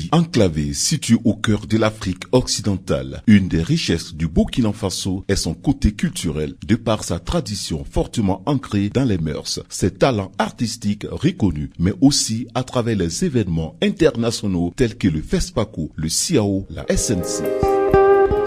Pays enclavé situé au cœur de l'Afrique occidentale, une des richesses du Burkina Faso est son côté culturel, de par sa tradition fortement ancrée dans les mœurs, ses talents artistiques reconnus, mais aussi à travers les événements internationaux tels que le FESPACO, le CIAO, la SNC.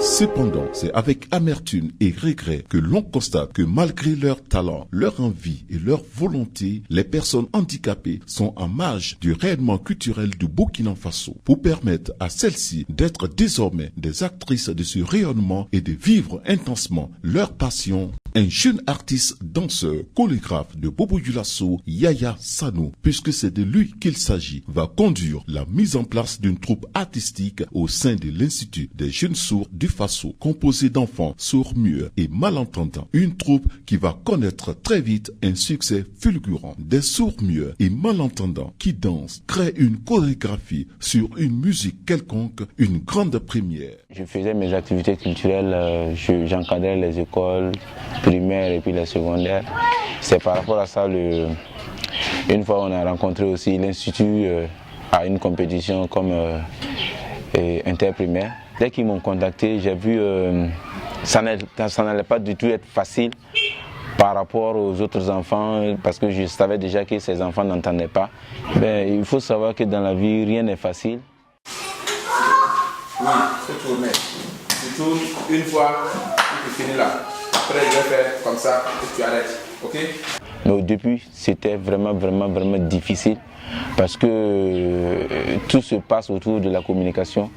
Cependant, c'est avec amertume et regret que l'on constate que malgré leur talent, leur envie et leur volonté, les personnes handicapées sont en marge du rayonnement culturel du Burkina Faso pour permettre à celles-ci d'être désormais des actrices de ce rayonnement et de vivre intensement leur passion. Un jeune artiste, danseur, chorégraphe de Bobo Dioulasso, Yaya Sanou, puisque c'est de lui qu'il s'agit, va conduire la mise en place d'une troupe artistique au sein de l'Institut des jeunes sourds du Faso, composée d'enfants sourds-muets et malentendants. Une troupe qui va connaître très vite un succès fulgurant. Des sourds-muets et malentendants qui dansent, créent une chorégraphie sur une musique quelconque, une grande première. Je faisais mes activités culturelles, j'encadrais les écoles primaires et puis les secondaires. C'est par rapport à ça, une fois on a rencontré aussi l'Institut à une compétition comme interprimaire. Dès qu'ils m'ont contacté, j'ai vu ça n'allait pas du tout être facile par rapport aux autres enfants, parce que je savais déjà que ces enfants n'entendaient pas. Il faut savoir que dans la vie, rien n'est facile. Oui, il faut tourner. Tu tournes une fois, tu finis là. Après, je vais faire comme ça et tu arrêtes. Ok? Mais au début, c'était vraiment difficile parce que tout se passe autour de la communication.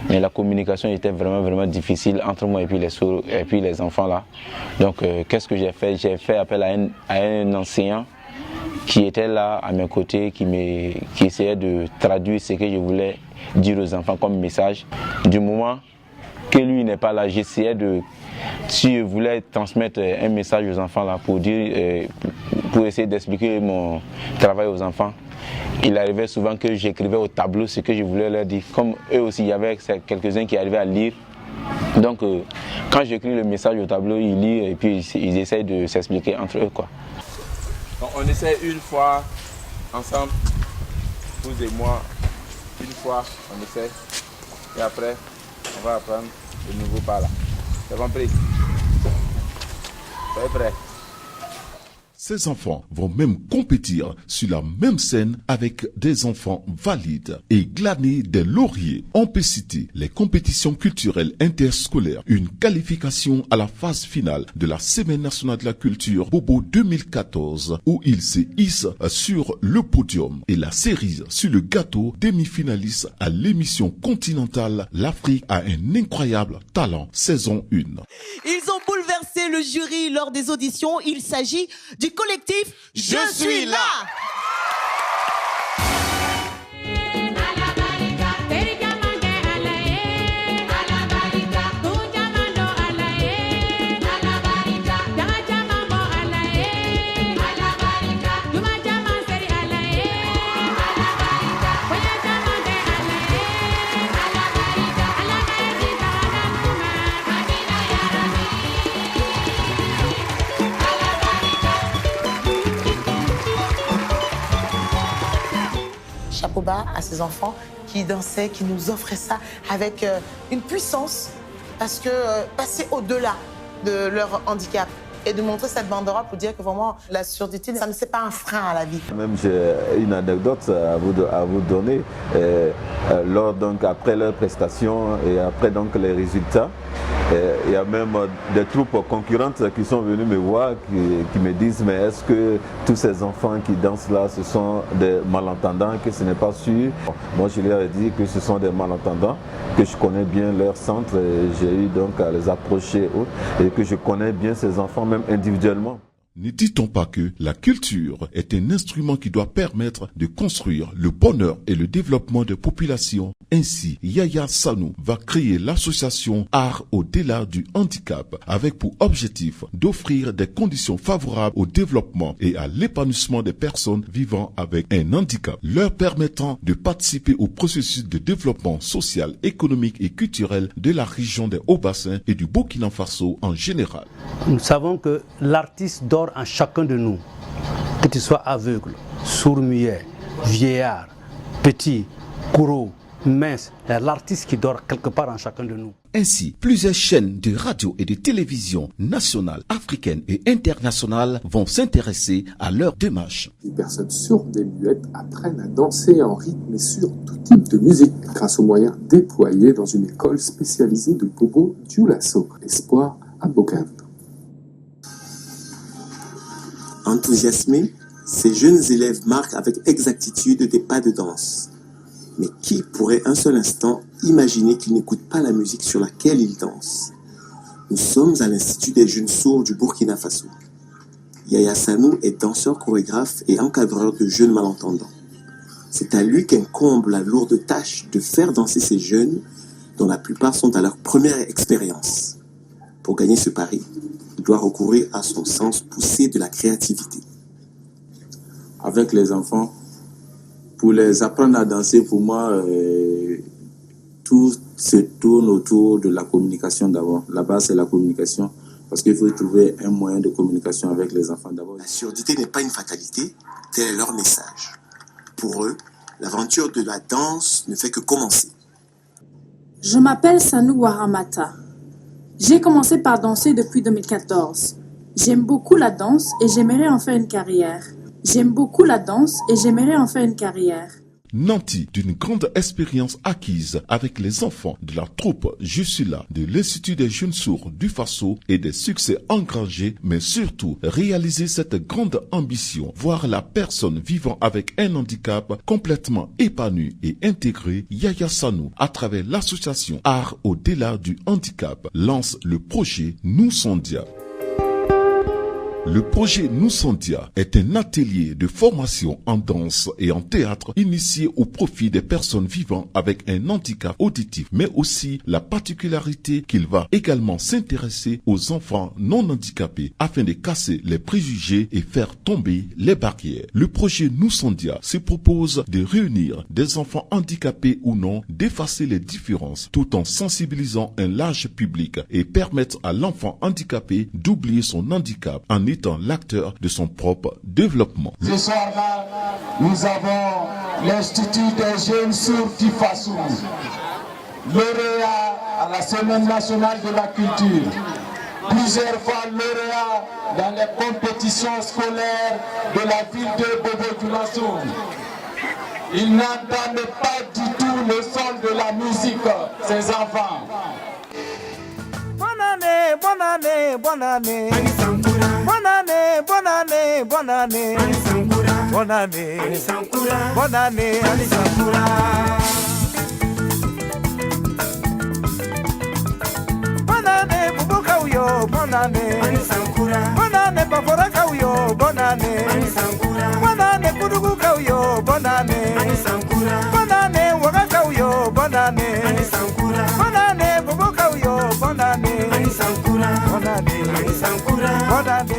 Mais la communication était vraiment difficile entre moi et puis les sourds et puis les enfants là. Donc, qu'est-ce que j'ai fait? J'ai fait appel à un enseignant qui était là à mes côtés, qui essayait de traduire ce que je voulais dire aux enfants comme message. Du moment que lui n'est pas là, j'essayais de, si je voulais transmettre un message aux enfants là pour dire, pour essayer d'expliquer mon travail aux enfants. Il arrivait souvent que j'écrivais au tableau ce que je voulais leur dire. Comme eux aussi, il y avait quelques-uns qui arrivaient à lire. Donc quand j'écris le message au tableau, ils lisent et puis ils essayent de s'expliquer entre eux, quoi. Donc on essaie une fois ensemble, vous et moi, une fois on essaie et après on va apprendre de nouveau par là. T'as compris? Soyez prêts. Ces enfants vont même compétir sur la même scène avec des enfants valides et glaner des lauriers. On peut citer les compétitions culturelles interscolaires, une qualification à la phase finale de la Semaine nationale de la culture Bobo 2014 où ils se hissent sur le podium et la cerise sur le gâteau, demi-finaliste à l'émission continentale L'Afrique a un incroyable talent, saison 1. Ils ont bouleversé le jury lors des auditions. Il s'agit du collectif Je suis là. Chapeau bas à ces enfants qui dansaient, qui nous offraient ça avec une puissance, parce que passer au-delà de leur handicap et de montrer cette banderole pour dire que vraiment la surdité, ça ne c'est pas un frein à la vie. Même j'ai une anecdote à vous donner. Après leur prestation et après donc les résultats, il y a même des troupes concurrentes qui sont venues me voir, qui me disent mais est-ce que tous ces enfants qui dansent là, ce sont des malentendants, que ce n'est pas sûr. Moi je leur ai dit que ce sont des malentendants, que je connais bien leur centre, j'ai eu donc à les approcher et que je connais bien ces enfants même individuellement. Ne dit-on pas que la culture est un instrument qui doit permettre de construire le bonheur et le développement des populations? Ainsi, Yaya Sanou va créer l'association Art au-delà du handicap avec pour objectif d'offrir des conditions favorables au développement et à l'épanouissement des personnes vivant avec un handicap, leur permettant de participer au processus de développement social, économique et culturel de la région des Hauts-Bassins et du Burkina Faso en général. Nous savons que l'artiste dort en chacun de nous, que tu sois aveugle, sourd-muet, vieillard, petit, gros, mais l'artiste qui dort quelque part en chacun de nous. Ainsi, plusieurs chaînes de radio et de télévision nationales, africaines et internationales vont s'intéresser à leur démarche. Les personnes sourdes et muettes apprennent à danser en rythme et sur tout type de musique grâce aux moyens déployés dans une école spécialisée de Bobo Dioulasso, Espoir à Bokave. Enthousiasmés, ces jeunes élèves marquent avec exactitude des pas de danse. Mais qui pourrait un seul instant imaginer qu'ils n'écoutent pas la musique sur laquelle ils dansent? Nous sommes à l'Institut des jeunes sourds du Burkina Faso. Yaya Sanou est danseur, chorégraphe et encadreur de jeunes malentendants. C'est à lui qu'incombe la lourde tâche de faire danser ces jeunes dont la plupart sont à leur première expérience. Pour gagner ce pari, il doit recourir à son sens poussé de la créativité. Avec les enfants, pour les apprendre à danser, pour moi, tout se tourne autour de la communication d'abord. La base, c'est la communication, parce qu'il faut trouver un moyen de communication avec les enfants d'abord. La surdité n'est pas une fatalité, tel est leur message. Pour eux, l'aventure de la danse ne fait que commencer. Je m'appelle Sanou Waramata. J'ai commencé par danser depuis 2014. J'aime beaucoup la danse et j'aimerais en faire une carrière. Nanti d'une grande expérience acquise avec les enfants de la troupe Je suis là de l'Institut des jeunes sourds du Faso et des succès engrangés, mais surtout réaliser cette grande ambition, voir la personne vivant avec un handicap complètement épanouie et intégrée. Yaya Sanou, à travers l'association Art au-delà du handicap, lance le projet Nous Sondia. Le projet Nous Sondia est un atelier de formation en danse et en théâtre initié au profit des personnes vivant avec un handicap auditif, mais aussi la particularité qu'il va également s'intéresser aux enfants non handicapés afin de casser les préjugés et faire tomber les barrières. Le projet Nous Sondia se propose de réunir des enfants handicapés ou non, d'effacer les différences tout en sensibilisant un large public et permettre à l'enfant handicapé d'oublier son handicap en étant l'acteur de son propre développement. Ce soir-là, nous avons l'Institut des jeunes sourds du Faso, lauréat à la Semaine nationale de la culture, plusieurs fois lauréat dans les compétitions scolaires de la ville de Bobo Dioulasso. Ils n'entendent pas du tout le son de la musique, ces enfants. Bonne année, bonne année, bonne année. Bonne année, bonne année, bonne année. Bonne année, bonne année, Ali Sankura. Bonne année, Bobo Kauyo, bonne année. Bonne année, Bafora Kauyo, bonne année. Bonne année, Kudugu Kauyo, bonne année. Bonne année, Waga Kauyo, bonne année. Bonne année, Bobo Kauyo, bonne année. Bonne année, bonne année.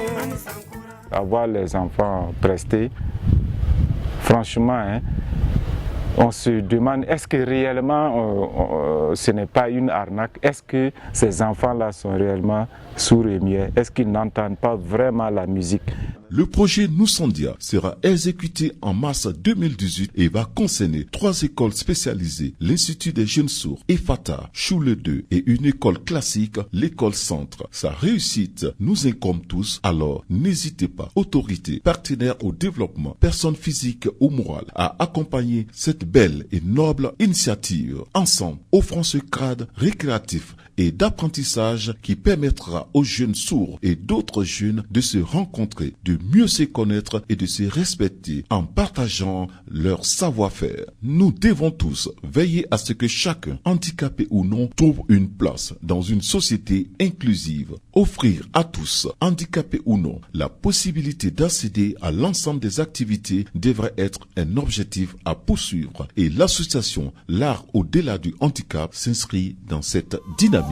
Avoir les enfants prestés, franchement, on se demande, est-ce que réellement ce n'est pas une arnaque? Est-ce que ces enfants-là sont réellement sourds et muets? Est-ce qu'ils n'entendent pas vraiment la musique? Le projet Nous Sondia sera exécuté en mars 2018 et va concerner 3 écoles spécialisées, l'Institut des jeunes sourds, EFATA, Choule 2 et une école classique, l'école Centre. Sa réussite nous incombe tous, alors n'hésitez pas, autorités, partenaires au développement, personnes physiques ou morales, à accompagner cette belle et noble initiative. Ensemble, offrons ce cadre récréatif et d'apprentissage qui permettra aux jeunes sourds et d'autres jeunes de se rencontrer, de mieux se connaître et de se respecter en partageant leur savoir-faire. Nous devons tous veiller à ce que chacun, handicapé ou non, trouve une place dans une société inclusive. Offrir à tous, handicapés ou non, la possibilité d'accéder à l'ensemble des activités devrait être un objectif à poursuivre et l'association L'Art au-delà du handicap s'inscrit dans cette dynamique.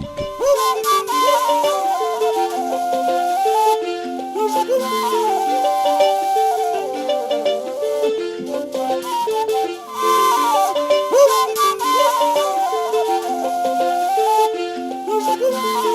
Woo!